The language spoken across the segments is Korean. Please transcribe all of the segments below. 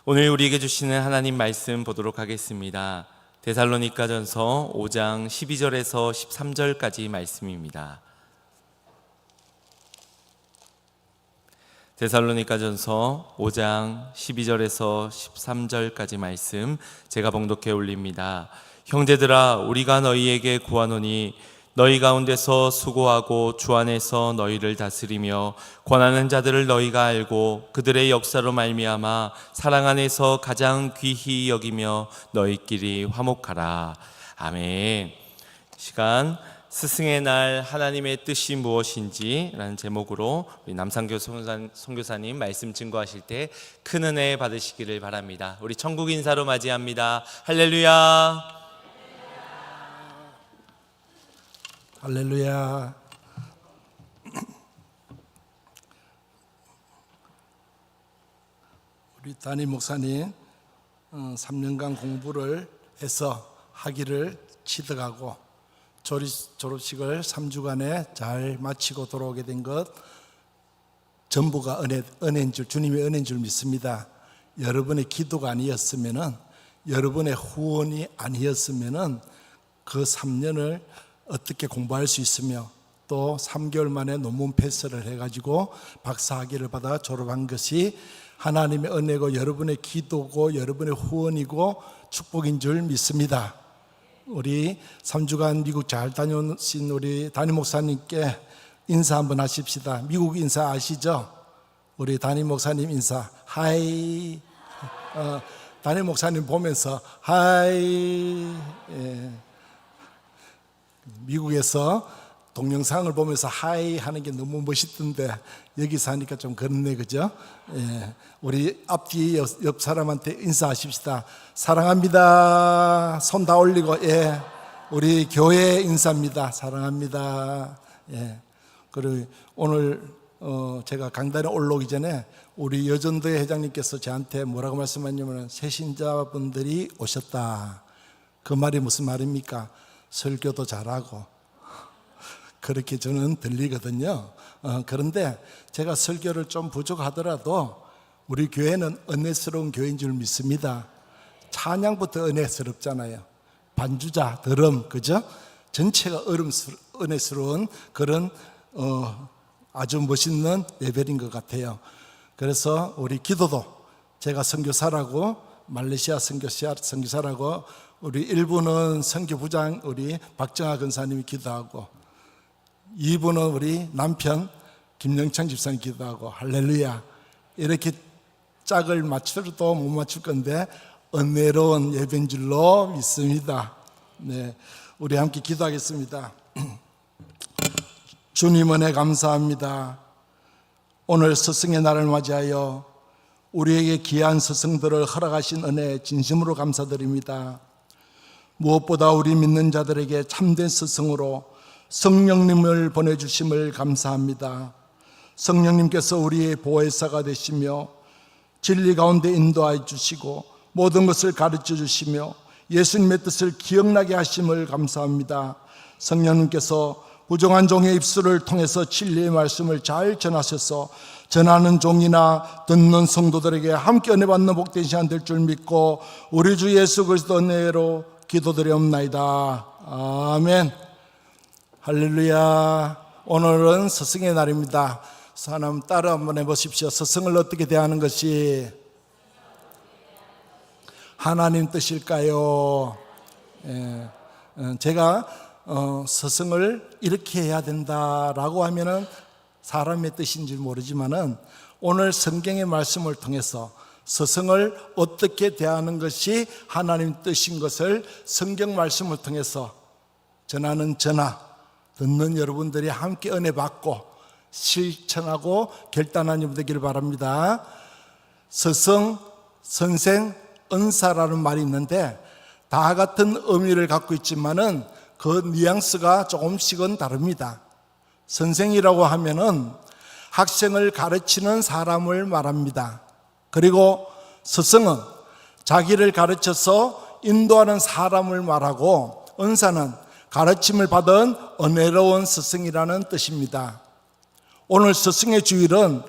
오늘 우리에게 주시는 하나님 말씀 보도록 하겠습니다. 데살로니가전서 5장 12절에서 13절까지 말씀입니다. 데살로니가전서 5장 12절에서 13절까지 말씀 제가 봉독해 올립니다. 형제들아, 우리가 너희에게 구하노니 너희 가운데서 수고하고 주 안에서 너희를 다스리며 권하는 자들을 너희가 알고 그들의 역사로 말미암아 사랑 안에서 가장 귀히 여기며 너희끼리 화목하라. 아멘. 시간 스승의 날 하나님의 뜻이 무엇인지 라는 제목으로 우리 남상교 선교사님 말씀 증거하실 때 큰 은혜 받으시기를 바랍니다. 우리 천국 인사로 맞이합니다. 할렐루야. 할렐루야. 우리 담임 목사님 3년간 공부를 해서 학위를 취득하고 졸업식을 3주간에 잘 마치고 돌아오게 된 것 전부가 은혜인 줄, 주님의 은혜인 줄 믿습니다. 여러분의 기도가 아니었으면은, 여러분의 후원이 아니었으면은 그 3년을 어떻게 공부할 수 있으며 또 3개월 만에 논문 패스를 해가지고 박사학위를 받아 졸업한 것이 하나님의 은혜고 여러분의 기도고 여러분의 후원이고 축복인 줄 믿습니다. 우리 3주간 미국 잘 다녀오신 우리 담임 목사님께 인사 한번 하십시다. 미국 인사 아시죠? 우리 담임 목사님 인사 하이. 담임 목사님 보면서 하이. 예. 미국에서 동영상을 보면서 하이 하는 게 너무 멋있던데 여기서 하니까 좀 그렇네, 그죠? 예. 우리 앞뒤 옆 사람한테 인사하십시다. 사랑합니다. 손 다 올리고. 예. 우리 교회 인사입니다. 사랑합니다. 예. 그리고 오늘 제가 강단에 올라오기 전에 우리 여전도회 회장님께서 저한테 뭐라고 말씀하냐면 새신자분들이 오셨다. 그 말이 무슨 말입니까? 설교도 잘하고 그렇게 저는 들리거든요. 그런데 제가 설교를 좀 부족하더라도 우리 교회는 은혜스러운 교회인 줄 믿습니다. 찬양부터 은혜스럽잖아요. 반주자, 드럼, 그죠? 전체가 은혜스러운 그런 아주 멋있는 예배인 것 같아요. 그래서 우리 기도도 제가 선교사라고, 말레이시아 선교사라고, 우리 일부는 선교부장 우리 박정아 권사님이 기도하고, 2부는 우리 남편 김영창 집사님 기도하고, 할렐루야. 이렇게 짝을 맞춰도 못 맞출 건데 은혜로운 예배인 줄로 믿습니다. 네, 우리 함께 기도하겠습니다. 주님 은혜 감사합니다. 오늘 스승의 날을 맞이하여 우리에게 귀한 스승들을 허락하신 은혜 진심으로 감사드립니다. 무엇보다 우리 믿는 자들에게 참된 스승으로 성령님을 보내주심을 감사합니다. 성령님께서 우리의 보혜사가 되시며 진리 가운데 인도하여 주시고 모든 것을 가르쳐 주시며 예수님의 뜻을 기억나게 하심을 감사합니다. 성령님께서 부정한 종의 입술을 통해서 진리의 말씀을 잘 전하셔서 전하는 종이나 듣는 성도들에게 함께 은혜 받는 복된 시간 될 줄 믿고 우리 주 예수 그리스도 은혜로 기도드리옵나이다. 아멘. 할렐루야. 오늘은 스승의 날입니다. 하나님 따라 한번 해보십시오. 스승을 어떻게 대하는 것이 하나님 뜻일까요? 예. 제가 스승을 이렇게 해야 된다라고 하면은 사람의 뜻인지 모르지만은 오늘 성경의 말씀을 통해서 스승을 어떻게 대하는 것이 하나님 뜻인 것을 성경 말씀을 통해서 전하는 저나 듣는 여러분들이 함께 은혜 받고 실천하고 결단하는 분 되기를 바랍니다. 스승, 선생, 은사라는 말이 있는데 다 같은 의미를 갖고 있지만은 그 뉘앙스가 조금씩은 다릅니다. 선생이라고 하면은 학생을 가르치는 사람을 말합니다. 그리고 스승은 자기를 가르쳐서 인도하는 사람을 말하고, 은사는 가르침을 받은 은혜로운 스승이라는 뜻입니다. 오늘 스승의 주일은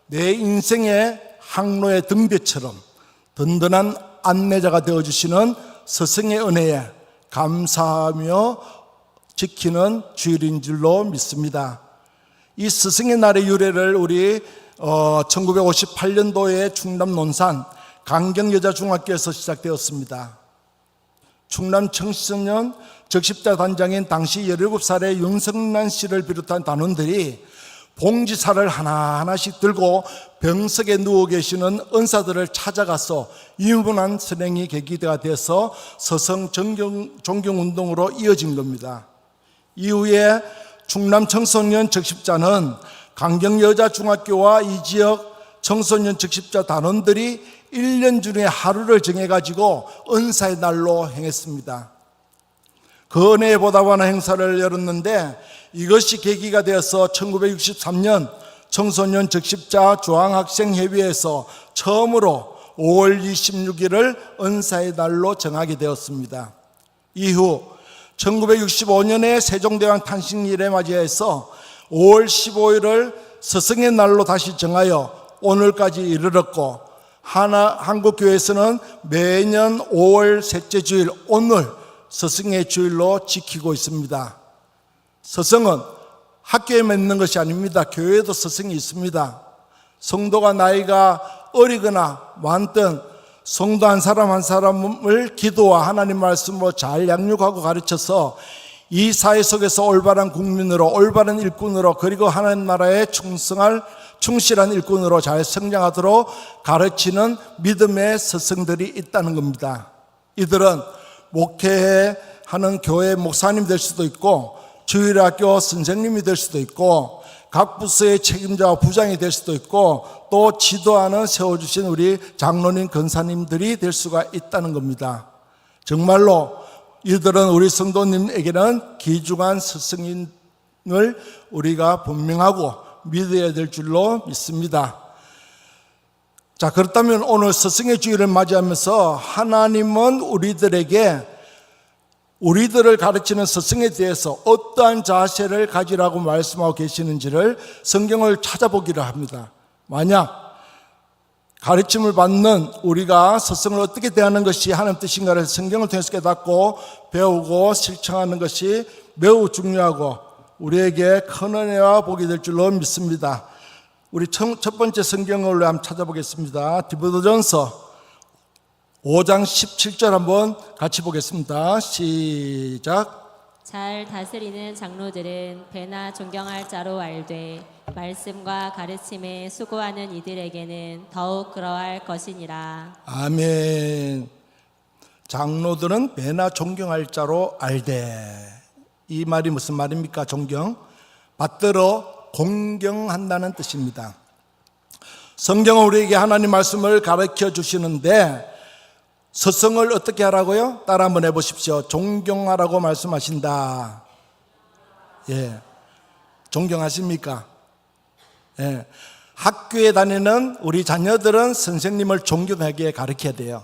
내 인생의 항로의 등대처럼 든든한 안내자가 되어주시는 스승의 은혜에 감사하며 지키는 주일인 줄로 믿습니다. 이 스승의 날의 유래를 우리 1958년도에 충남 논산 강경여자중학교에서 시작되었습니다. 충남 청소년 적십자 단장인 당시 17살의 윤성란 씨를 비롯한 단원들이 봉지사를 하나하나씩 들고 병석에 누워 계시는 은사들을 찾아가서 유문한 선행이 계기가 돼서 서성 존경운동으로 이어진 겁니다. 이후에 충남 청소년 적십자는 강경여자중학교와 이 지역 청소년 적십자 단원들이 1년 중에 하루를 정해가지고 은사의 날로 행했습니다. 그 은혜의 보답하는 행사를 열었는데 이것이 계기가 되어서 1963년 청소년 적십자 중앙학생협의회에서 처음으로 5월 26일을 은사의 날로 정하게 되었습니다. 이후 1965년에 세종대왕 탄신일에 맞이해서 5월 15일을 스승의 날로 다시 정하여 오늘까지 이르렀고 한국교회에서는 매년 5월 셋째 주일 오늘 스승의 주일로 지키고 있습니다. 스승은 학교에 맺는 것이 아닙니다. 교회에도 스승이 있습니다. 성도가 나이가 어리거나 많든 성도 한 사람 한 사람을 기도와 하나님 말씀으로 잘 양육하고 가르쳐서 이 사회 속에서 올바른 국민으로, 올바른 일꾼으로, 그리고 하나님 나라에 충실한 일꾼으로 잘 성장하도록 가르치는 믿음의 스승들이 있다는 겁니다. 이들은 목회하는 교회 목사님 될 수도 있고 주일학교 선생님이 될 수도 있고 각 부서의 책임자와 부장이 될 수도 있고 또 지도하는 세워주신 우리 장로님 권사님들이 될 수가 있다는 겁니다. 정말로 이들은 우리 성도님에게는 귀중한 스승임을 우리가 분명하고 믿어야 될 줄로 믿습니다. 자, 그렇다면 오늘 스승의 주일을 맞이하면서 하나님은 우리들을 가르치는 스승에 대해서 어떠한 자세를 가지라고 말씀하고 계시는지를 성경을 찾아보기를 합니다. 만약 가르침을 받는 우리가 스승을 어떻게 대하는 것이 하나님 뜻인가를 성경을 통해서 깨닫고 배우고 실천하는 것이 매우 중요하고 우리에게 큰 은혜와 복이 될 줄로 믿습니다. 우리 첫 번째 성경을 한번 찾아보겠습니다. 디모데전서 5장 17절 한번 같이 보겠습니다. 시작. 잘 다스리는 장로들은 배나 존경할 자로 알되 말씀과 가르침에 수고하는 이들에게는 더욱 그러할 것이니라. 아멘. 장로들은 배나 존경할 자로 알되. 이 말이 무슨 말입니까? 존경. 받들어 공경한다는 뜻입니다. 성경은 우리에게 하나님 말씀을 가르쳐 주시는데 스승을 어떻게 하라고요? 따라 한번 해보십시오. 존경하라고 말씀하신다. 예, 존경하십니까? 예, 학교에 다니는 우리 자녀들은 선생님을 존경하게 가르쳐야 돼요.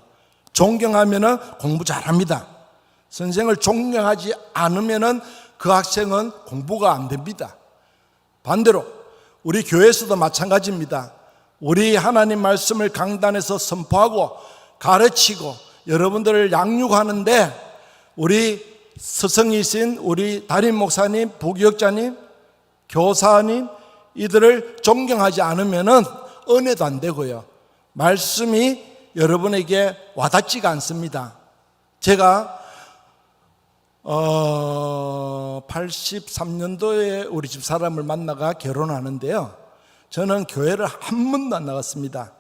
존경하면은 공부 잘합니다. 선생을 존경하지 않으면은 그 학생은 공부가 안 됩니다. 반대로 우리 교회에서도 마찬가지입니다. 우리 하나님 말씀을 강단에서 선포하고 가르치고 여러분들을 양육하는데 우리 스승이신 우리 담임 목사님, 부교육자님, 교사님 이들을 존경하지 않으면은 은혜도 안 되고요. 말씀이 여러분에게 와닿지가 않습니다. 제가 83년도에 우리 집 사람을 만나가 결혼하는데요. 저는 교회를 한 번도 안 나갔습니다.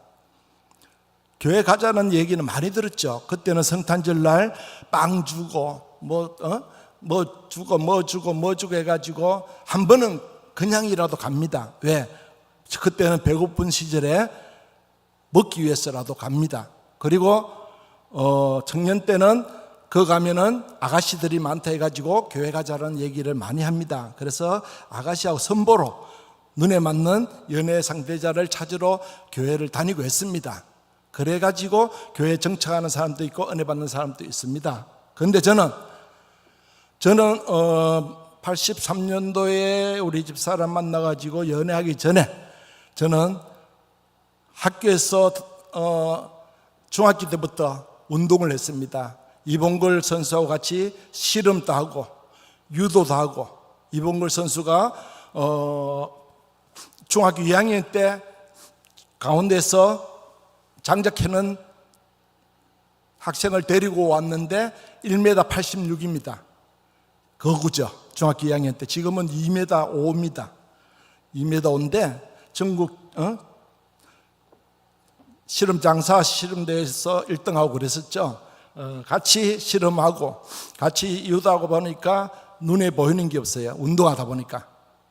교회 가자는 얘기는 많이 들었죠. 그때는 성탄절날 빵 주고 뭐 주고 해가지고 한 번은 그냥이라도 갑니다. 왜? 그때는 배고픈 시절에 먹기 위해서라도 갑니다. 그리고 청년 때는 그 가면은 아가씨들이 많다 해가지고 교회 가자는 얘기를 많이 합니다. 그래서 아가씨하고 선보러 눈에 맞는 연애 상대자를 찾으러 교회를 다니고 했습니다. 그래가지고 교회에 정착하는 사람도 있고 은혜 받는 사람도 있습니다. 그런데 저는 83년도에 우리 집 사람 만나가지고 연애하기 전에 저는 학교에서 중학교 때부터 운동을 했습니다. 이봉걸 선수하고 같이 씨름도 하고 유도도 하고, 이봉걸 선수가 중학교 2학년 때 가운데서 장작해는 학생을 데리고 왔는데 1m 86입니다. 거구죠. 중학교 2학년 때. 지금은 2m 5입니다. 2m 5인데 전국 씨름장사 씨름대회에서 1등하고 그랬었죠. 같이 씨름하고 같이 유도하고 보니까 눈에 보이는 게 없어요. 운동하다 보니까.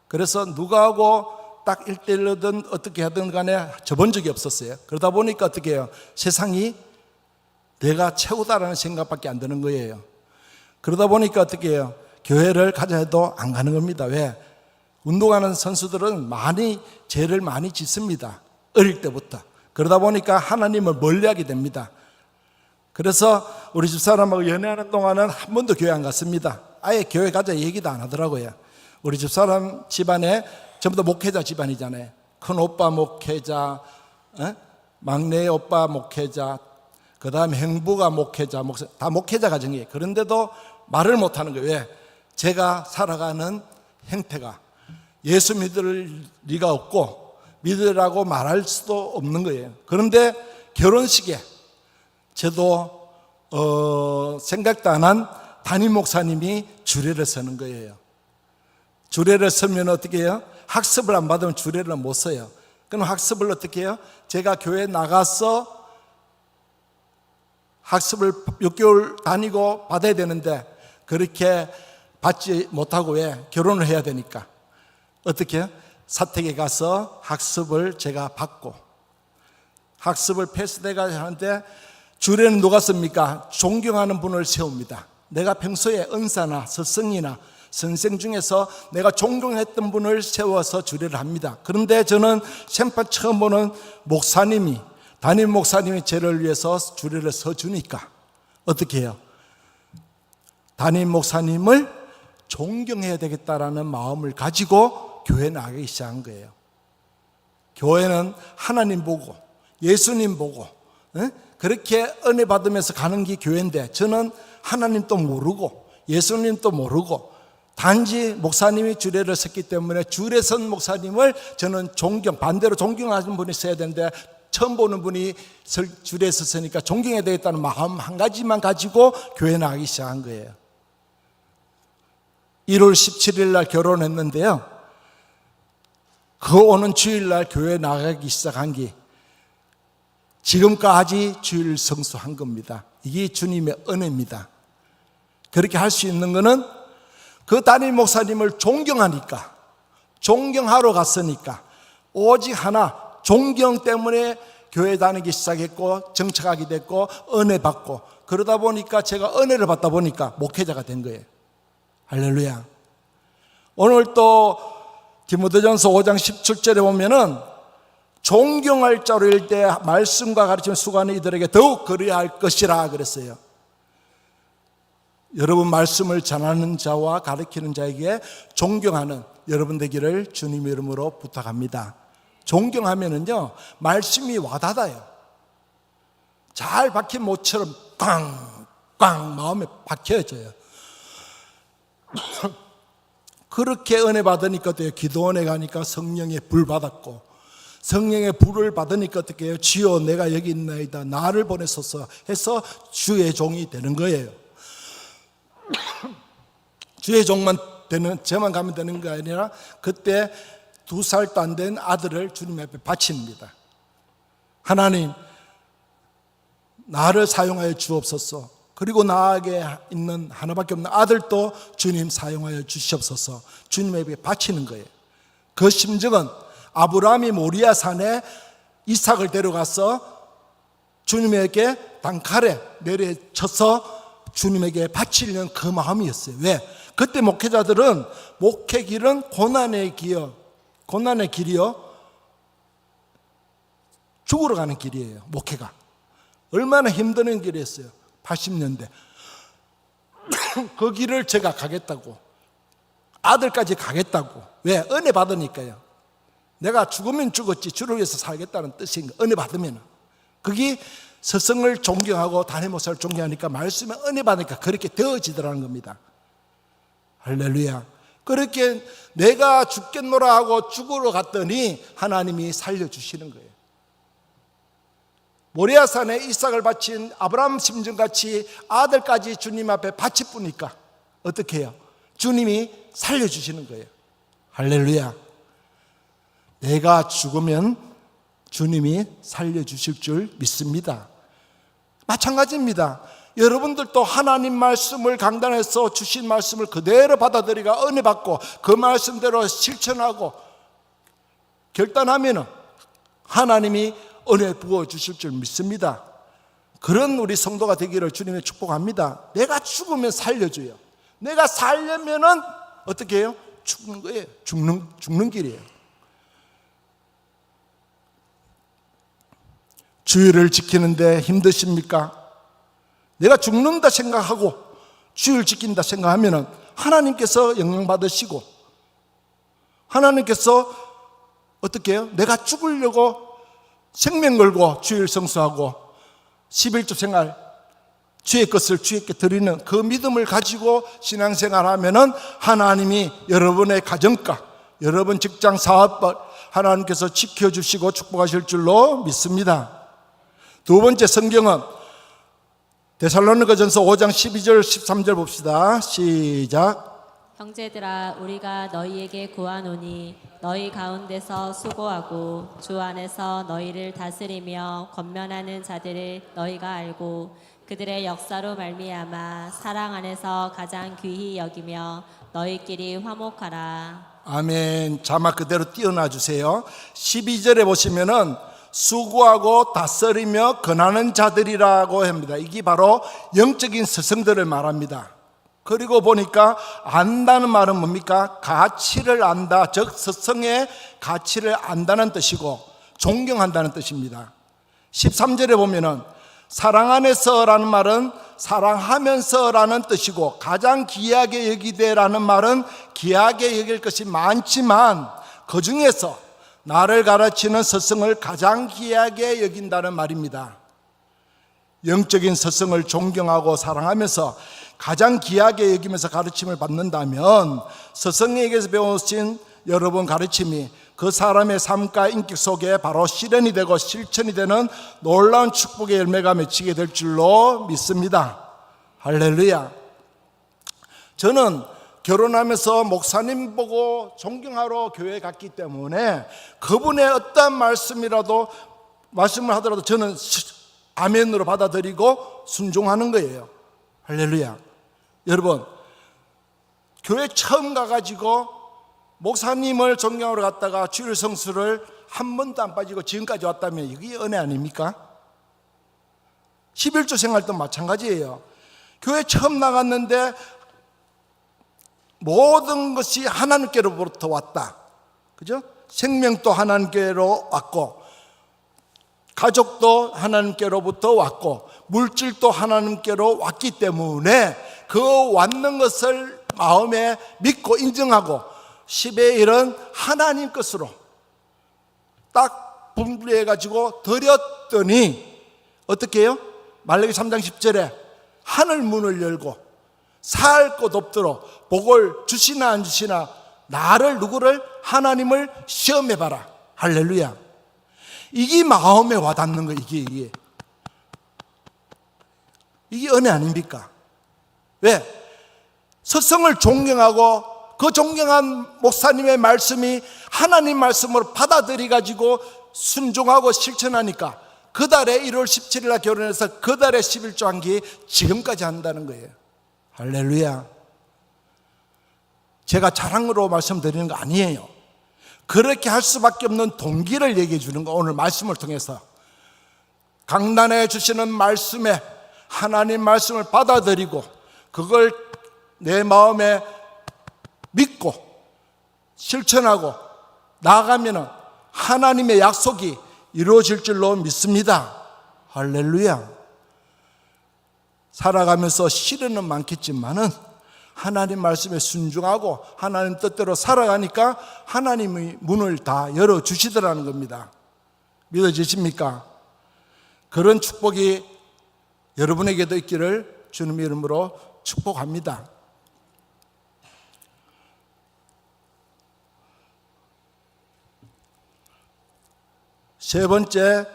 그래서 누가 하고 딱 1대1든 어떻게 하든 간에 져본 적이 없었어요. 그러다 보니까 어떻게 해요? 세상이 내가 최고다라는 생각밖에 안 드는 거예요. 그러다 보니까 어떻게 해요? 교회를 가자 해도 안 가는 겁니다. 왜? 운동하는 선수들은 죄를 많이 짓습니다. 어릴 때부터. 그러다 보니까 하나님을 멀리하게 됩니다. 그래서 우리 집사람하고 연애하는 동안은 한 번도 교회 안 갔습니다. 아예 교회 가자 얘기도 안 하더라고요. 우리 집사람 집안에 전부 다 목회자 집안이잖아요. 큰 오빠 목회자, 막내 오빠 목회자, 그 다음에 형부가 목회자, 다 목회자 가정이에요. 그런데도 말을 못하는 거예요. 왜? 제가 살아가는 형태가 예수 믿을 리가 없고 믿으라고 말할 수도 없는 거예요. 그런데 결혼식에 저도 생각도 안 한 담임 목사님이 주례를 서는 거예요. 주례를 서면 어떻게 해요? 학습을 안 받으면 주례를 못 서요. 그럼 학습을 어떻게 해요? 제가 교회 나가서 학습을 6개월 다니고 받아야 되는데 그렇게 받지 못하고, 왜? 결혼을 해야 되니까. 어떻게 해요? 사택에 가서 학습을 제가 받고, 학습을 패스돼가 하는데 주례는 누가 씁니까? 존경하는 분을 세웁니다. 내가 평소에 은사나 스승이나 선생 중에서 내가 존경했던 분을 세워서 주례를 합니다. 그런데 저는 생판 처음 보는 목사님이, 담임 목사님이 저를 위해서 주례를 서주니까 어떻게 해요? 담임 목사님을 존경해야 되겠다라는 마음을 가지고 교회 나가기 시작한 거예요. 교회는 하나님 보고 예수님 보고 그렇게 은혜 받으면서 가는 게 교회인데, 저는 하나님도 모르고 예수님도 모르고 단지 목사님이 주례를 섰기 때문에 주례 선 목사님을 저는 반대로 존경하는 분이 있어야 되는데, 처음 보는 분이 주례에 섰으니까 존경해야 되겠다는 마음 한 가지만 가지고 교회 나가기 시작한 거예요. 1월 17일 날 결혼했는데요, 그 오는 주일날 교회 나가기 시작한 게 지금까지 주일 성수한 겁니다. 이게 주님의 은혜입니다. 그렇게 할 수 있는 것은 그 담임 목사님을 존경하니까, 존경하러 갔으니까, 오직 하나 존경 때문에 교회 다니기 시작했고 정착하게 됐고 은혜 받고, 그러다 보니까 제가 은혜를 받다 보니까 목회자가 된 거예요. 할렐루야. 오늘 또 디모데전서 5장 17절에 보면은 존경할 자로일 때 말씀과 가르침을 수고하는 이들에게 더욱 그리야 할 것이라 그랬어요. 여러분, 말씀을 전하는 자와 가르치는 자에게 존경하는 여러분 되기를 주님의 이름으로 부탁합니다. 존경하면은요, 말씀이 와닿아요. 잘 박힌 못처럼 꽝꽝 마음에 박혀져요. 그렇게 은혜 받으니까 어때요? 기도원에 가니까 성령의 불 받았고, 성령의 불을 받으니까 어떻게 해요? 주여 내가 여기 있나이다, 나를 보내소서 해서 주의 종이 되는 거예요. 주의 종만 되는, 저만 가면 되는 게 아니라 그때 2살도 안 된 아들을 주님 앞에 바칩니다. 하나님, 나를 사용하여 주옵소서. 그리고 나에게 있는 하나밖에 없는 아들도 주님 사용하여 주시옵소서. 주님에게 바치는 거예요. 그 심정은 아브라함이 모리아 산에 이삭을 데려가서 주님에게 단칼에 내려쳐서 주님에게 바치려는 그 마음이었어요. 왜? 그때 목회자들은 목회 길은 고난의 길이요 죽으러 가는 길이에요. 목회가 얼마나 힘든 길이었어요. 80년대 그 길을 제가 가겠다고, 아들까지 가겠다고. 왜? 은혜 받으니까요. 내가 죽으면 죽었지 주를 위해서 살겠다는 뜻인 거. 은혜 받으면 그게 스승을 존경하고 담임 목사를 존경하니까 말씀에 은혜 받으니까 그렇게 되어지더라는 겁니다. 할렐루야. 그렇게 내가 죽겠노라 하고 죽으러 갔더니 하나님이 살려주시는 거예요. 모리아산에 이삭을 바친 아브라함 심정같이 아들까지 주님 앞에 바치 뿌니까 어떻게 해요? 주님이 살려주시는 거예요. 할렐루야. 내가 죽으면 주님이 살려주실 줄 믿습니다. 마찬가지입니다. 여러분들도 하나님 말씀을 강단에서 주신 말씀을 그대로 받아들이가 은혜 받고 그 말씀대로 실천하고 결단하면 하나님이 은혜 부어주실 줄 믿습니다. 그런 우리 성도가 되기를 주님의 축복합니다. 내가 죽으면 살려줘요. 내가 살려면은 어떻게 해요? 죽는 거예요. 죽는 길이에요. 주의를 지키는데 힘드십니까? 내가 죽는다 생각하고 주의를 지킨다 생각하면 하나님께서 영향 받으시고 하나님께서 어떻게 해요? 내가 죽으려고 생명 걸고 주의를 성수하고 11조 생활 주의 것을 주님께 드리는 그 믿음을 가지고 신앙생활하면 하나님이 여러분의 가정과 여러분 직장 사업을 하나님께서 지켜주시고 축복하실 줄로 믿습니다. 두 번째 성경은 데살로니가전서 5장 12절 13절 봅시다. 시작. 형제들아 우리가 너희에게 구하노니 너희 가운데서 수고하고 주 안에서 너희를 다스리며 권면하는 자들을 너희가 알고 그들의 역사로 말미암아 사랑 안에서 가장 귀히 여기며 너희끼리 화목하라. 아멘. 자막 그대로 띄어놔 주세요. 12절에 보시면은 수고하고 다스리며 권하는 자들이라고 합니다. 이게 바로 영적인 스승들을 말합니다. 그리고 보니까 안다는 말은 뭡니까? 가치를 안다, 즉 스승의 가치를 안다는 뜻이고 존경한다는 뜻입니다. 13절에 보면은 사랑 안에서라는 말은 사랑하면서라는 뜻이고 가장 귀하게 여기되라는 말은 귀하게 여길 것이 많지만 그 중에서 나를 가르치는 스승을 가장 귀하게 여긴다는 말입니다. 영적인 스승을 존경하고 사랑하면서 가장 귀하게 여기면서 가르침을 받는다면 스승에게서 배우신 여러분 가르침이 그 사람의 삶과 인격 속에 바로 실현이 되고 실천이 되는 놀라운 축복의 열매가 맺히게 될 줄로 믿습니다. 할렐루야. 저는 결혼하면서 목사님 보고 존경하러 교회에 갔기 때문에 그분의 어떤 말씀을 하더라도 저는 아멘으로 받아들이고 순종하는 거예요. 할렐루야. 여러분, 교회 처음 가가지고 목사님을 존경하러 갔다가 주일 성수를 한 번도 안 빠지고 지금까지 왔다면 이게 은혜 아닙니까? 11조 생활도 마찬가지예요. 교회 처음 나갔는데 모든 것이 하나님께로부터 왔다. 그죠? 생명도 하나님께로 왔고, 가족도 하나님께로부터 왔고, 물질도 하나님께로 왔기 때문에 그 왔는 것을 마음에 믿고 인정하고 10의 1은 하나님 것으로 딱 분리해가지고 드렸더니 어떻게 해요? 말라기 3장 10절에 하늘 문을 열고 살 곳 없도록 복을 주시나 안 주시나 나를 누구를 하나님을 시험해봐라. 할렐루야. 이게 마음에 와닿는 거. 이게 은혜 아닙니까? 왜? 스승을 존경하고 그 존경한 목사님의 말씀이 하나님 말씀으로 받아들여가지고 순종하고 실천하니까 그 달에 1월 17일 날 결혼해서 그 달에 11조 한기 지금까지 한다는 거예요. 할렐루야. 제가 자랑으로 말씀드리는 거 아니에요. 그렇게 할 수밖에 없는 동기를 얘기해 주는 거. 오늘 말씀을 통해서 강단해 주시는 말씀에 하나님 말씀을 받아들이고 그걸 내 마음에 믿고 실천하고 나아가면 하나님의 약속이 이루어질 줄로 믿습니다. 할렐루야. 살아가면서 시련은 많겠지만은 하나님 말씀에 순종하고 하나님 뜻대로 살아가니까 하나님의 문을 다 열어주시더라는 겁니다. 믿어지십니까? 그런 축복이 여러분에게도 있기를 주님의 이름으로 축복합니다. 세 번째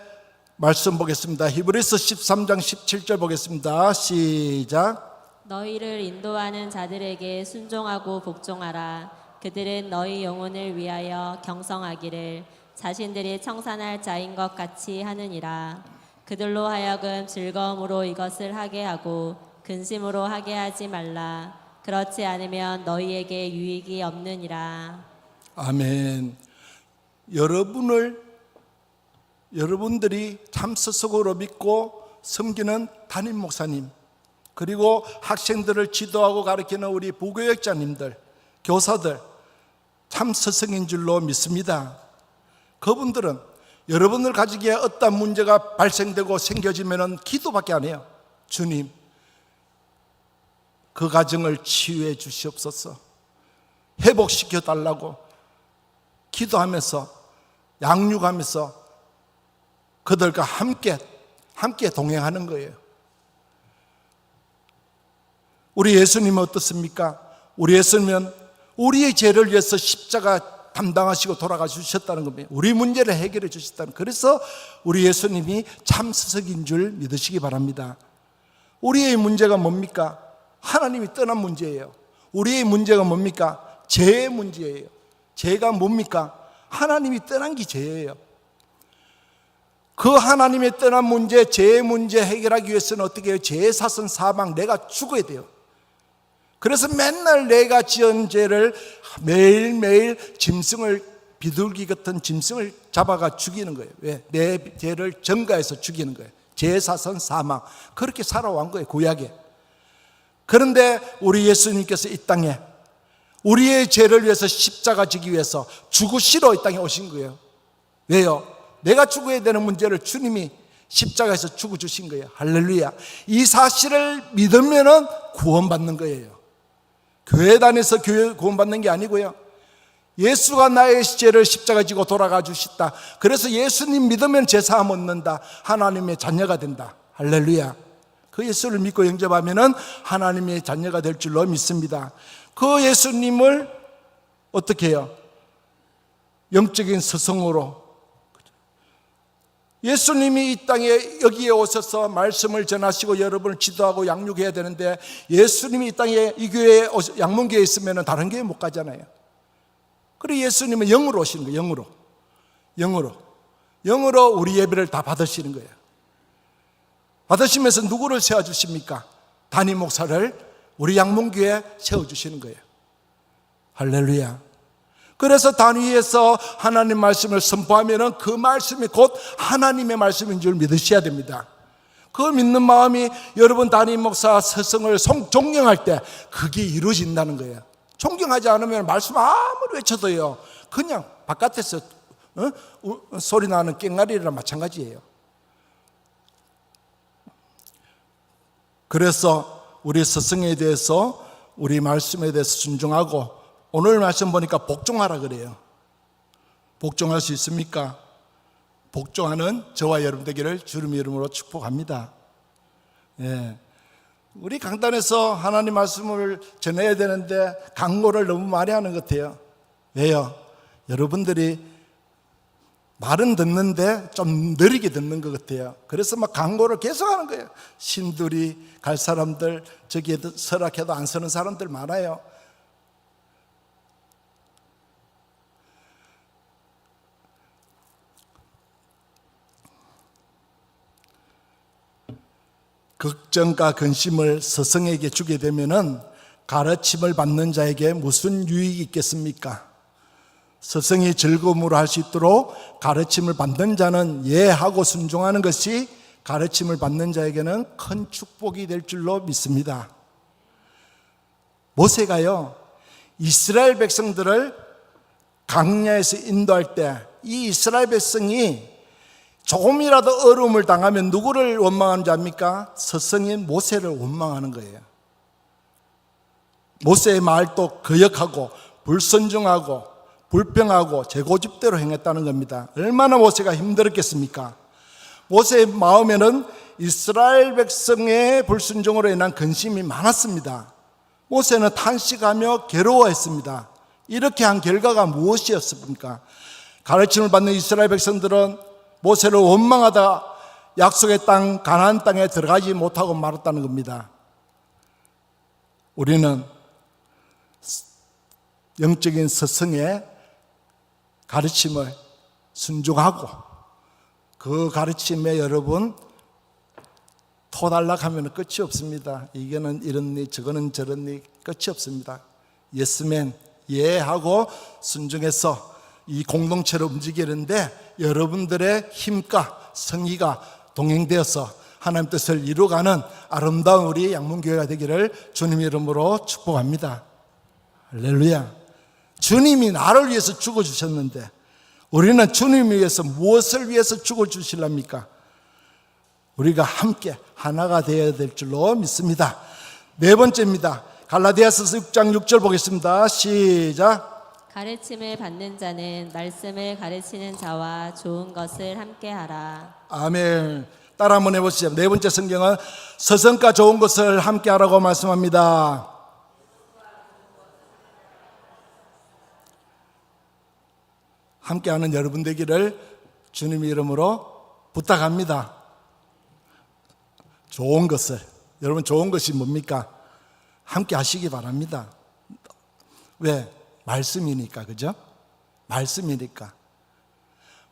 말씀 보겠습니다. 히브리서 13장 17절 보겠습니다. 시작. 너희를 인도하는 자들에게 순종하고 복종하라. 그들은 너희 영혼을 위하여 경성하기를 자신들이 청산할 자인 것 같이 하느니라. 그들로 하여금 즐거움으로 이것을 하게 하고 근심으로 하게 하지 말라. 그렇지 않으면 너희에게 유익이 없느니라. 아멘. 여러분들이 참 스스로 믿고 섬기는 담임 목사님, 그리고 학생들을 지도하고 가르치는 우리 부교육자님들, 교사들, 참 스승인 줄로 믿습니다. 그분들은 여러분을 가지기에 어떤 문제가 발생되고 생겨지면 기도밖에 안 해요. 주님, 그 가정을 치유해 주시옵소서, 회복시켜 달라고 기도하면서 양육하면서 그들과 함께 동행하는 거예요. 우리 예수님은 어떻습니까? 우리 예수님은 우리의 죄를 위해서 십자가 담당하시고 돌아가 주셨다는 겁니다. 우리 문제를 해결해 주셨다는. 그래서 우리 예수님이 참 스승인 줄 믿으시기 바랍니다. 우리의 문제가 뭡니까? 하나님이 떠난 문제예요. 우리의 문제가 뭡니까? 죄의 문제예요. 죄가 뭡니까? 하나님이 떠난 게 죄예요. 그 하나님의 떠난 문제, 죄의 문제 해결하기 위해서는 어떻게 해요? 죄의 사선 사망, 내가 죽어야 돼요. 그래서 맨날 내가 지은 죄를 매일매일 짐승을, 비둘기 같은 짐승을 잡아가 죽이는 거예요. 왜? 내 죄를 전가해서 죽이는 거예요. 죄의 사선 사망. 그렇게 살아온 거예요, 구약에. 그런데 우리 예수님께서 이 땅에 우리의 죄를 위해서 십자가 지기 위해서 죽으시러 이 땅에 오신 거예요. 왜요? 내가 죽어야 되는 문제를 주님이 십자가에서 죽어주신 거예요. 할렐루야. 이 사실을 믿으면 구원받는 거예요. 교회 다녀서 구원받는 게 아니고요, 예수가 나의 죄를 십자가 지고 돌아가 주셨다. 그래서 예수님 믿으면 제사함 얻는다. 하나님의 자녀가 된다. 할렐루야. 그 예수를 믿고 영접하면 하나님의 자녀가 될 줄로 믿습니다. 그 예수님을 어떻게 해요? 영적인 스승으로, 예수님이 이 땅에 여기에 오셔서 말씀을 전하시고 여러분을 지도하고 양육해야 되는데, 예수님이 이 땅에 이 교회에 양문교회에 있으면 다른 교회 못 가잖아요. 그리고 예수님은 영으로 오시는 거예요. 영으로 우리 예배를 다 받으시는 거예요. 받으시면서 누구를 세워주십니까? 담임 목사를 우리 양문교회에 세워주시는 거예요. 할렐루야. 그래서 단위에서 하나님 말씀을 선포하면 그 말씀이 곧 하나님의 말씀인 줄 믿으셔야 됩니다. 그 믿는 마음이 여러분 담임 목사 스승을 존경할 때 그게 이루어진다는 거예요. 존경하지 않으면 말씀 아무리 외쳐도요, 그냥 바깥에서 소리 나는 깽가리랑 마찬가지예요. 그래서 우리 스승에 대해서, 우리 말씀에 대해서 순종하고, 오늘 말씀 보니까 복종하라 그래요. 복종할 수 있습니까? 복종하는 저와 여러분 되기를 주님의 이름으로 축복합니다. 예. 우리 강단에서 하나님 말씀을 전해야 되는데 강고를 너무 많이 하는 것 같아요. 왜요? 여러분들이 말은 듣는데 좀 느리게 듣는 것 같아요. 그래서 막 강고를 계속 하는 거예요. 신들이 갈 사람들, 저기에 설악해도 안 서는 사람들 많아요. 걱정과 근심을 스승에게 주게 되면은 가르침을 받는 자에게 무슨 유익이 있겠습니까? 스승이 즐거움으로 할 수 있도록 가르침을 받는 자는 예하고 순종하는 것이 가르침을 받는 자에게는 큰 축복이 될 줄로 믿습니다. 모세가요, 이스라엘 백성들을 광야에서 인도할 때 이 이스라엘 백성이 조금이라도 어려움을 당하면 누구를 원망하는 자 압니까? 스승인 모세를 원망하는 거예요. 모세의 말도 거역하고 불순종하고 불평하고 제 고집대로 행했다는 겁니다. 얼마나 모세가 힘들었겠습니까? 모세의 마음에는 이스라엘 백성의 불순종으로 인한 근심이 많았습니다. 모세는 탄식하며 괴로워했습니다. 이렇게 한 결과가 무엇이었습니까? 가르침을 받는 이스라엘 백성들은 모세를 원망하다 약속의 땅 가나안 땅에 들어가지 못하고 말았다는 겁니다. 우리는 영적인 스승의 가르침을 순종하고 그 가르침에 여러분 토달락하면 끝이 없습니다. 이거는 이런 일, 저거는 저런 일, 끝이 없습니다. 예스맨, 예하고 순종해서 이 공동체를 움직이는데 여러분들의 힘과 성의가 동행되어서 하나님 뜻을 이루어가는 아름다운 우리 양문교회가 되기를 주님 이름으로 축복합니다. 할렐루야. 주님이 나를 위해서 죽어주셨는데 우리는 주님을 위해서 무엇을 위해서 죽어주실랍니까? 우리가 함께 하나가 되어야 될 줄로 믿습니다. 네 번째입니다. 갈라디아서 6장 6절 보겠습니다. 시작. 가르침을 받는 자는 말씀을 가르치는 자와 좋은 것을 함께하라. 아멘. 따라 한번 해보시죠. 네 번째 성경은 서성과 좋은 것을 함께하라고 말씀합니다. 함께하는 여러분 되기를 주님의 이름으로 부탁합니다. 좋은 것을, 여러분 좋은 것이 뭡니까? 함께 하시기 바랍니다. 왜? 말씀이니까, 그죠? 말씀이니까.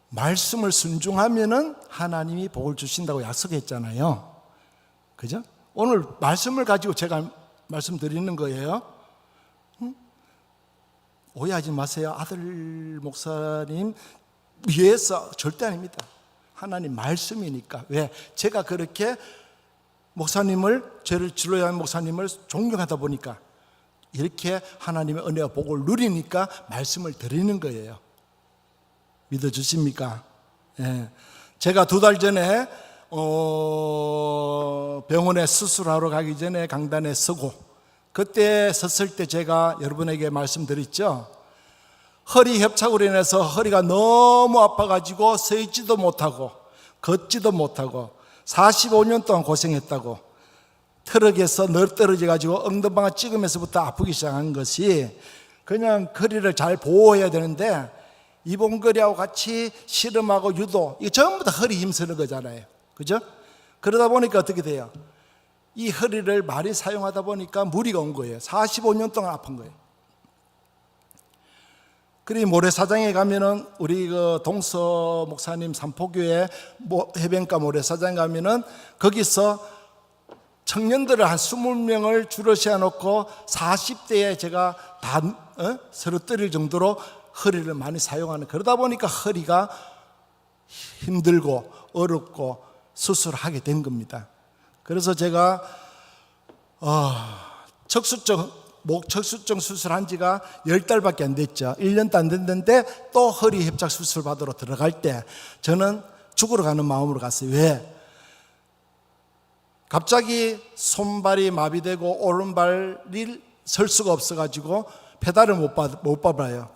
말씀을 순종하면은 하나님이 복을 주신다고 약속했잖아요. 그죠? 오늘 말씀을 가지고 제가 말씀드리는 거예요. 오해하지 마세요. 아들 목사님 위해서 절대 아닙니다. 하나님 말씀이니까. 왜? 제가 그렇게 목사님을, 저를 진로하는 목사님을 존경하다 보니까 이렇게 하나님의 은혜와 복을 누리니까 말씀을 드리는 거예요. 믿어주십니까? 예. 제가 2달 전에 병원에 수술하러 가기 전에 강단에 서고 그때 섰을 때 제가 여러분에게 말씀드렸죠. 허리 협착으로 인해서 허리가 너무 아파가지고 서 있지도 못하고 걷지도 못하고 45년 동안 고생했다고, 트럭에서 널떨어져가지고 엉덩방아 찍으면서부터 아프기 시작한 것이 그냥 허리를 잘 보호해야 되는데 이봉거리하고 같이 씨름하고 유도, 이거 전부 다 허리 힘쓰는 거잖아요. 그죠? 그러다 보니까 어떻게 돼요? 이 허리를 많이 사용하다 보니까 무리가 온 거예요. 45년 동안 아픈 거예요. 그리고 모래사장에 가면은 우리 그 동서 목사님 삼포교회 해변가 모래사장에 가면은 거기서 청년들을 한 20명을 줄을 세워놓고 40대에 제가 다 쓰러뜨릴 정도로 허리를 많이 사용하는, 그러다 보니까 허리가 힘들고 어렵고 수술을 하게 된 겁니다. 그래서 제가 목척수정 수술한 지가 10달밖에 안 됐죠. 1년도 안 됐는데 또 허리 협착 수술 받으러 들어갈 때 저는 죽으러 가는 마음으로 갔어요. 왜? 갑자기 손발이 마비되고 오른발이 설 수가 없어가지고 페달을 못 밟아요.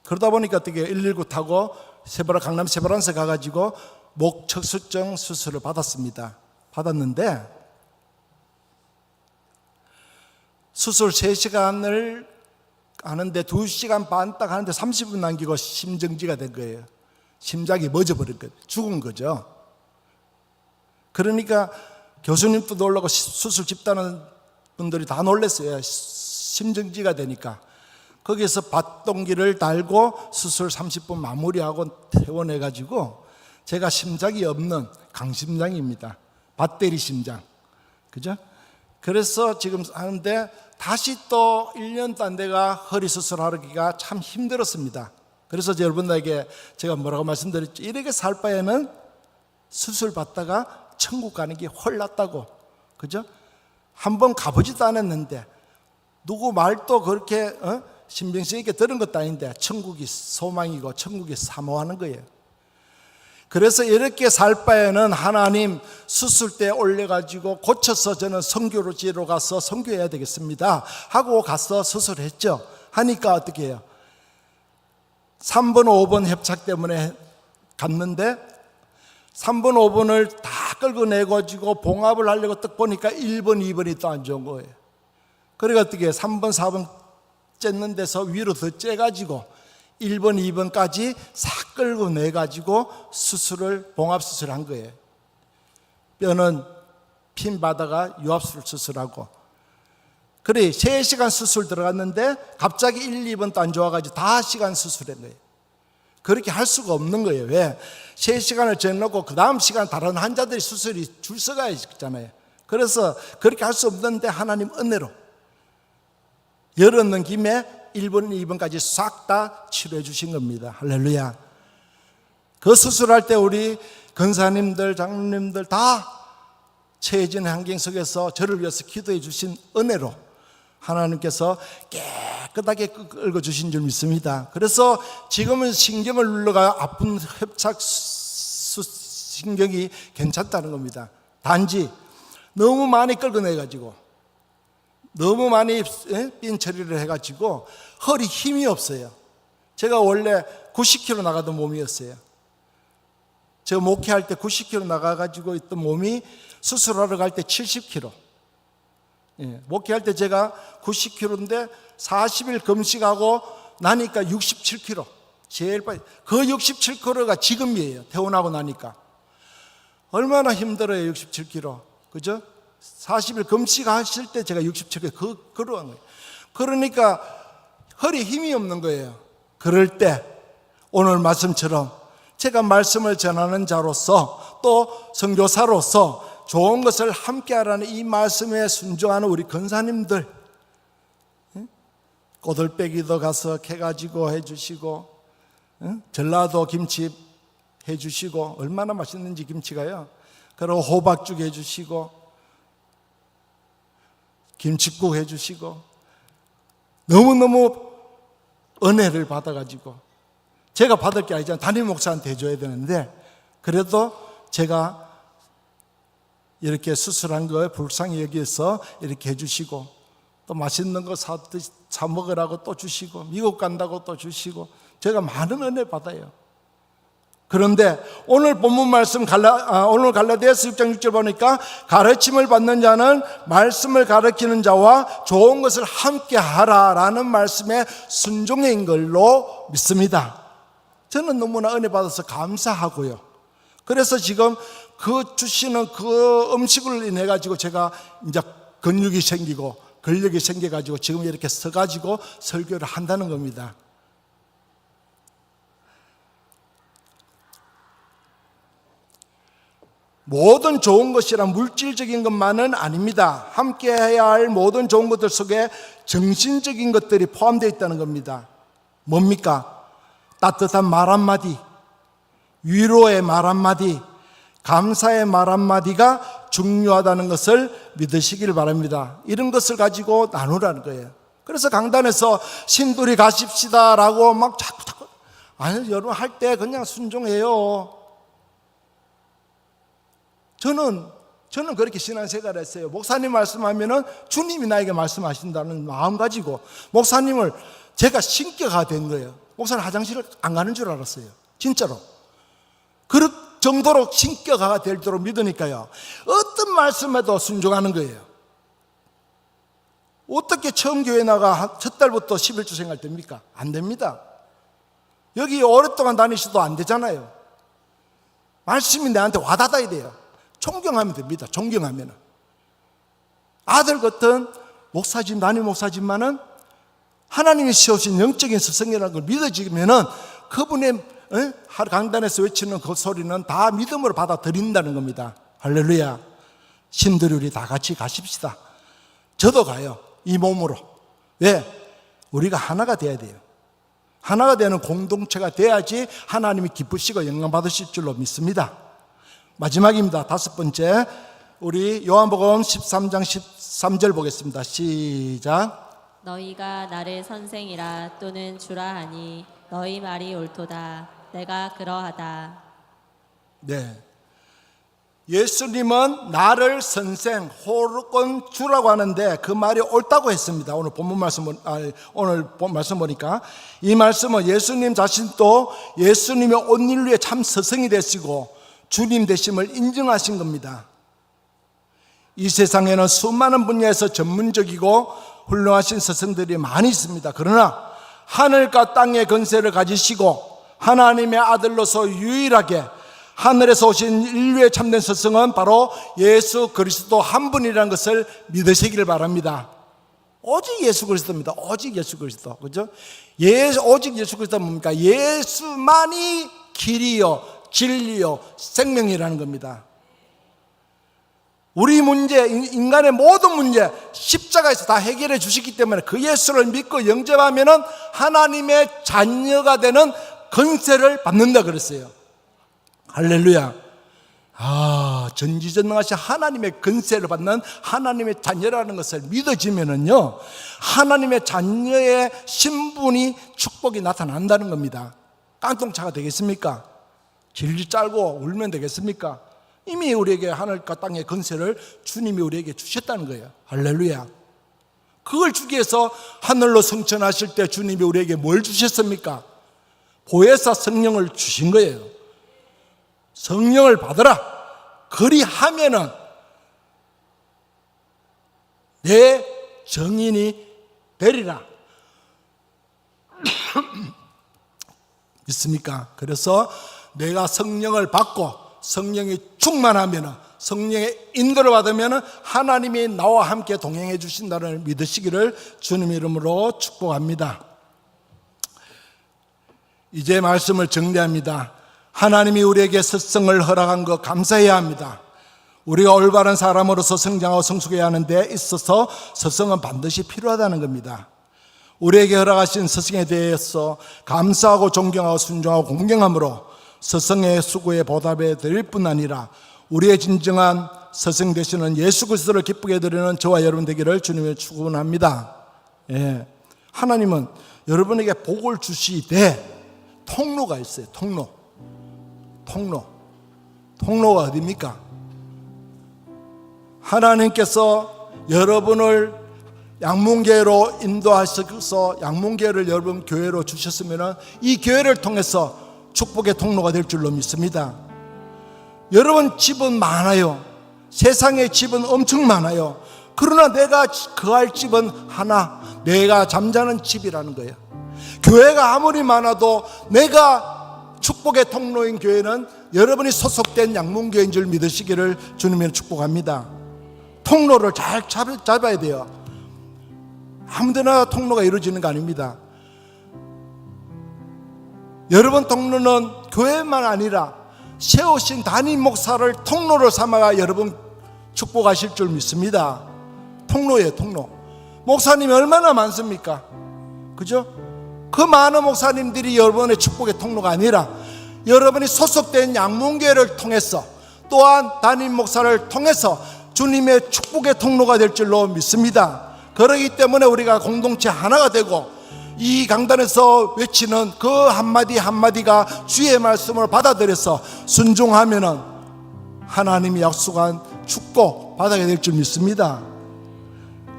그러다 보니까 어떻게 119 타고 강남 세브란스 가가지고 목척수정 수술을 받았는데 수술 3시간을 하는데 2시간 반 딱 하는데 30분 남기고 심정지가 된 거예요. 심장이 멎어버린 거예요. 죽은 거죠. 그러니까 교수님도 놀라고 수술 집단원 분들이 다 놀랐어요. 심정지가 되니까. 거기서 밭동기를 달고 수술 30분 마무리하고 퇴원해가지고 제가 심장이 없는 강심장입니다. 배터리 심장. 그죠? 그래서 지금 하는데 다시 또 1년도 안 돼가 허리 수술하기가 참 힘들었습니다. 그래서 여러분들에게 제가 뭐라고 말씀드렸죠? 이렇게 살 바에는 수술 받다가 천국 가는 게 훨 낫다고. 그죠? 한번 가보지도 않았는데 누구 말도 그렇게 신빙성 있게 들은 것도 아닌데 천국이 소망이고 천국이 사모하는 거예요. 그래서 이렇게 살 바에는 하나님 수술대에 올려가지고 고쳐서 저는 선교지로 가서 선교해야 되겠습니다 하고 가서 수술했죠. 하니까 어떻게 해요? 3번 5번 협착 때문에 갔는데 3번 5번을 다 끌고 내가지고 봉합을 하려고 딱 보니까 1번 2번이 또 안 좋은 거예요. 그러니까 어떻게 해요? 3번 4번 쨌는 데서 위로 더 째가지고 1번 2번까지 싹 끌고 내가지고 봉합 수술한 거예요. 뼈는 핀 바다가 유압술 수술하고, 그래 3시간 수술 들어갔는데 갑자기 1, 2번도 안 좋아가지고 5시간 수술한 거예요. 그렇게 할 수가 없는 거예요. 왜? 3시간을 정해놓고 그 다음 시간 다른 환자들이 수술이 줄 서가 있잖아요. 그래서 그렇게 할 수 없는데 하나님 은혜로 열었는 김에 1번, 2번까지 싹 다 치료해 주신 겁니다. 할렐루야. 그 수술할 때 우리 권사님들, 장로님들 다 처해진 환경 속에서 저를 위해서 기도해 주신 은혜로 하나님께서 깨끗하게 끌고 주신 줄 믿습니다. 그래서 지금은 신경을 눌러가 아픈 협착 신경이 괜찮다는 겁니다. 단지 너무 많이 끌어내가지고 너무 많이 핀 처리를 해가지고 허리 힘이 없어요. 제가 원래 90kg 나가던 몸이었어요. 제가 목회할 때 90kg 나가가지고 있던 몸이 수술하러 갈 때 70kg. 목회할 때 제가 90kg인데 40일 금식하고 나니까 67kg. 제일 빨리. 그 67kg가 지금이에요. 퇴원하고 나니까. 얼마나 힘들어요, 67kg. 그죠? 40일 금식하실 때 제가 67kg 걸어간 거예요. 그러니까 허리에 힘이 없는 거예요. 그럴 때 오늘 말씀처럼 제가 말씀을 전하는 자로서 또 선교사로서 좋은 것을 함께 하라는 이 말씀에 순종하는 우리 권사님들, 꼬들빼기도 가서 캐가지고 해주시고, 전라도 김치 해주시고, 얼마나 맛있는지 김치가요. 그리고 호박죽 해주시고, 김치국 해주시고, 너무너무 은혜를 받아가지고, 제가 받을 게 아니잖아요. 담임 목사한테 해줘야 되는데, 그래도 제가 이렇게 수술한 거에 불쌍히 여기서 이렇게 해주시고, 또 맛있는 거 사 먹으라고 또 주시고, 미국 간다고 또 주시고, 제가 많은 은혜 받아요. 그런데 오늘 본문 말씀 오늘 갈라디아서 6장 6절 보니까 가르침을 받는 자는 말씀을 가르치는 자와 좋은 것을 함께 하라라는 말씀에 순종인 걸로 믿습니다. 저는 너무나 은혜 받아서 감사하고요. 그래서 지금 그 주시는 그 음식을 인해 가지고 제가 이제 근육이 생기고 근력이 생겨 가지고 지금 이렇게 서 가지고 설교를 한다는 겁니다. 모든 좋은 것이란 물질적인 것만은 아닙니다. 함께 해야 할 모든 좋은 것들 속에 정신적인 것들이 포함되어 있다는 겁니다. 뭡니까? 따뜻한 말 한마디, 위로의 말 한마디, 감사의 말 한마디가 중요하다는 것을 믿으시길 바랍니다. 이런 것을 가지고 나누라는 거예요. 그래서 강단에서 신들이 가십시다라고 막 자꾸 아니 여러분 할 때 그냥 순종해요. 저는 그렇게 신앙생활을 했어요. 목사님 말씀하면은 주님이 나에게 말씀하신다는 마음 가지고 목사님을 제가 신격화 된 거예요. 목사는 화장실을 안 가는 줄 알았어요. 진짜로. 그럴 정도로 신격화가 되도록 믿으니까요. 어떤 말씀에도 순종하는 거예요. 어떻게 처음 교회 나가 첫 달부터 11주 생활 됩니까? 안 됩니다. 여기 오랫동안 다니셔도 안 되잖아요. 말씀이 내한테 와닿아야 돼요. 존경하면 됩니다. 존경하면 아들 같은 목사님, 담임 목사님만은 하나님이 세우신 영적인 스승이라는 걸 믿어지면은 그분의 강단에서 외치는 그 소리는 다 믿음으로 받아들인다는 겁니다. 할렐루야. 신들이 우리 다 같이 가십시다. 저도 가요. 이 몸으로. 왜? 우리가 하나가 돼야 돼요. 하나가 되는 공동체가 돼야지 하나님이 기쁘시고 영광 받으실 줄로 믿습니다. 마지막입니다. 5번째, 우리 요한복음 13장 13절 보겠습니다. 시작. 너희가 나를 선생이라 또는 주라 하니 너희 말이 옳도다. 내가 그러하다. 네. 예수님은 나를 선생, 호르권 주라고 하는데 그 말이 옳다고 했습니다. 오늘 본문 말씀 보니까 이 말씀은 예수님 자신도 예수님의 온 인류의 참 스승이 되시고 주님 되심을 인정하신 겁니다. 이 세상에는 수많은 분야에서 전문적이고 훌륭하신 스승들이 많이 있습니다. 그러나 하늘과 땅의 권세를 가지시고 하나님의 아들로서 유일하게 하늘에서 오신 인류의 참된 스승은 바로 예수 그리스도 한 분이라는 것을 믿으시기를 바랍니다. 오직 예수 그리스도입니다. 오직 예수 그리스도. 그죠? 오직 예수 그리스도는 뭡니까? 예수만이 길이요, 진리요, 생명이라는 겁니다. 우리 문제, 인간의 모든 문제, 십자가에서 다 해결해 주시기 때문에 그 예수를 믿고 영접하면은 하나님의 자녀가 되는 권세를 받는다 그랬어요. 할렐루야. 전지전능하신 하나님의 권세를 받는 하나님의 자녀라는 것을 믿어지면은요, 하나님의 자녀의 신분이 축복이 나타난다는 겁니다. 깡통차가 되겠습니까? 질질 짤고 울면 되겠습니까? 이미 우리에게 하늘과 땅의 권세를 주님이 우리에게 주셨다는 거예요. 할렐루야. 그걸 주기 위해서 하늘로 승천하실 때 주님이 우리에게 뭘 주셨습니까? 보혜사 성령을 주신 거예요. 성령을 받으라. 그리하면은 내 정인이 되리라. 믿습니까? 그래서 내가 성령을 받고 성령이 충만하면은, 성령의 인도를 받으면은 하나님이 나와 함께 동행해 주신다는 걸 믿으시기를 주님 이름으로 축복합니다. 이제 말씀을 정리합니다. 하나님이 우리에게 스승을 허락한 것 감사해야 합니다. 우리가 올바른 사람으로서 성장하고 성숙해야 하는 데 있어서 스승은 반드시 필요하다는 겁니다. 우리에게 허락하신 스승에 대해서 감사하고 존경하고 순종하고 공경함으로 스승의 수고에 보답해 드릴 뿐 아니라 우리의 진정한 스승 되시는 예수 그리스도를 기쁘게 드리는 저와 여러분 되기를 주님을 축원합니다. 예. 하나님은 여러분에게 복을 주시되 통로가 있어요. 통로가 어디입니까? 하나님께서 여러분을 양문교회로 인도하셔서 양문교회를 여러분 교회로 주셨으면 이 교회를 통해서 축복의 통로가 될 줄로 믿습니다. 여러분 집은 많아요. 세상에 집은 엄청 많아요. 그러나 내가 거할 집은 하나, 내가 잠자는 집이라는 거예요. 교회가 아무리 많아도 내가 축복의 통로인 교회는 여러분이 소속된 양문교회인 줄 믿으시기를 주님이 축복합니다. 통로를 잘 잡아야 돼요. 아무데나 통로가 이루어지는 거 아닙니다. 여러분 통로는 교회만 아니라 세우신 담임 목사를 통로로 삼아가 여러분 축복하실 줄 믿습니다. 통로예요, 통로. 목사님이 얼마나 많습니까? 그죠? 그 많은 목사님들이 여러분의 축복의 통로가 아니라 여러분이 소속된 양문교회를 통해서 또한 담임 목사를 통해서 주님의 축복의 통로가 될 줄로 믿습니다. 그렇기 때문에 우리가 공동체 하나가 되고 이 강단에서 외치는 그 한마디 한마디가 주의 말씀을 받아들여서 순종하면은 하나님이 약속한 축복 받아야 될 줄 믿습니다.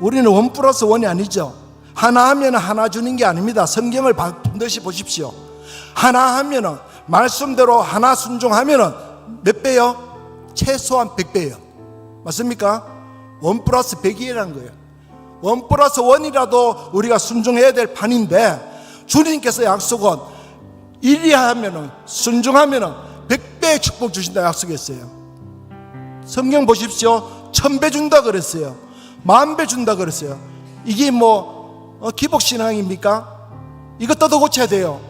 우리는 1+1이 아니죠. 하나 하면 하나 주는 게 아닙니다. 성경을 반드시 보십시오. 하나 하면은 말씀대로 하나 순종하면은 몇 배요? 최소한 100배요. 맞습니까? 1+100이라는 거예요. 1+1이라도 우리가 순종해야 될 판인데 주님께서 약속은 1이 하면은 순종하면은 100배의 축복 주신다 약속했어요. 성경 보십시오. 1000배 준다 그랬어요. 10,000배 준다 그랬어요. 이게 기복신앙입니까? 이것도 더 고쳐야 돼요.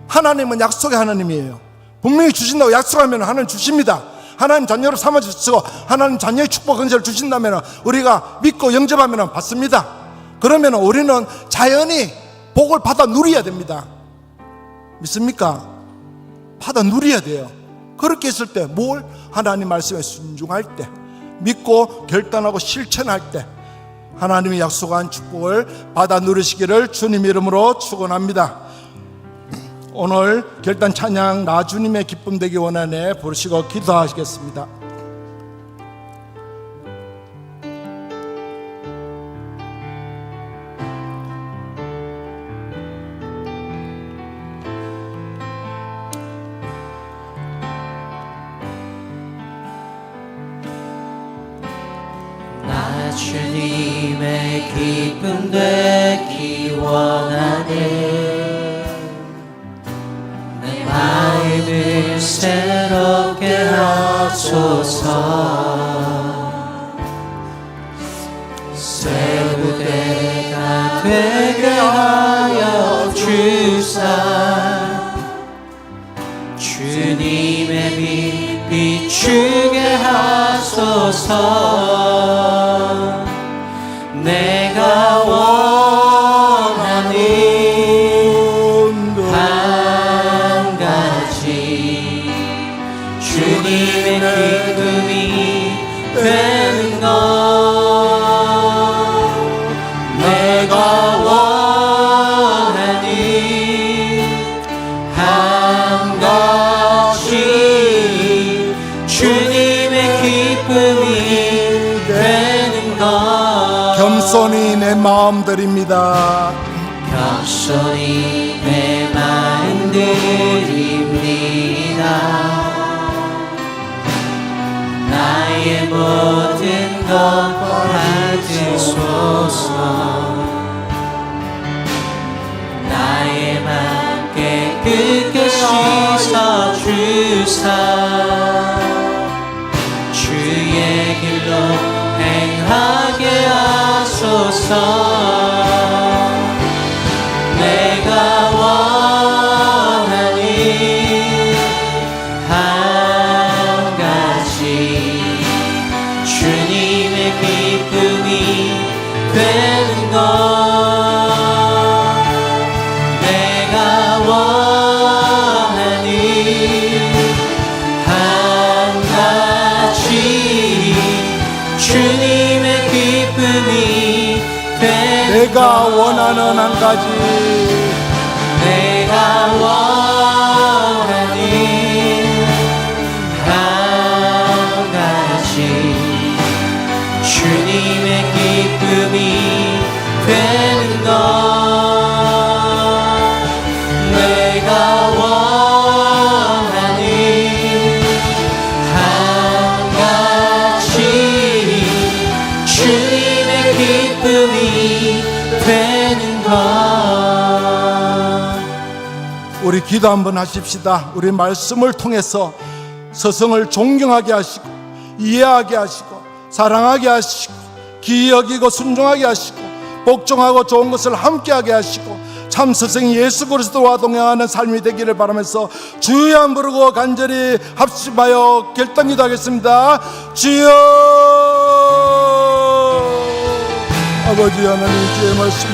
하나님은 약속의 하나님이에요. 분명히 주신다고 약속하면 하나님 주십니다. 하나님 자녀로 삼아주시고 하나님 자녀의 축복 은혜를 주신다면 우리가 믿고 영접하면 받습니다. 그러면 우리는 자연히 복을 받아 누려야 됩니다. 믿습니까? 받아 누려야 돼요. 그렇게 했을 때 뭘? 하나님 말씀에 순종할 때, 믿고 결단하고 실천할 때 하나님이 약속한 축복을 받아 누리시기를 주님 이름으로 축원합니다. 오늘 결단 찬양 나 주님의 기쁨 되기 원하네 부르시고 기도하시겠습니다. 나 주님의 기쁨 되기 원하네. 내 마음을 새롭게 하소서. 새 부대가 되게 하여 주사. 주님의 빛 비추게 하소서. 내가 원하는 한 가지 주님의 기쁨이 되는 것. 내가 원하는 한 가지 주님의 기쁨이 되는 것. 겸손히 내 마음 드립니다. 겸손히 내 마음 드립니다. 나의 모든 것 받으소서. 나의 맘 깨끗게 씻어주사. 주의 길로 행하게 하소서. 내가 원하는 한 가지 주님의 기쁨이 되는 것. 내가 원하는 한 가지 주님의 기쁨이 내가 원하는 한 가지 내가 원하는 한 가지 주님의 기쁨이 되는 것. 내가 원하는 한 가지 주님의 기쁨이 되는 것. 우리 기도 한번 하십시다. 우리 말씀을 통해서 스승을 존경하게 하시고 이해하게 하시고 사랑하게 하시고 귀히 여기고 순종하게 하시고 복종하고 좋은 것을 함께하게 하시고 참 스승 예수 그리스도와 동행하는 삶이 되기를 바라면서 주여 한 부르고 간절히 합심하여 결단 기도하겠습니다. 주여 아버지 하나님 주의 말씀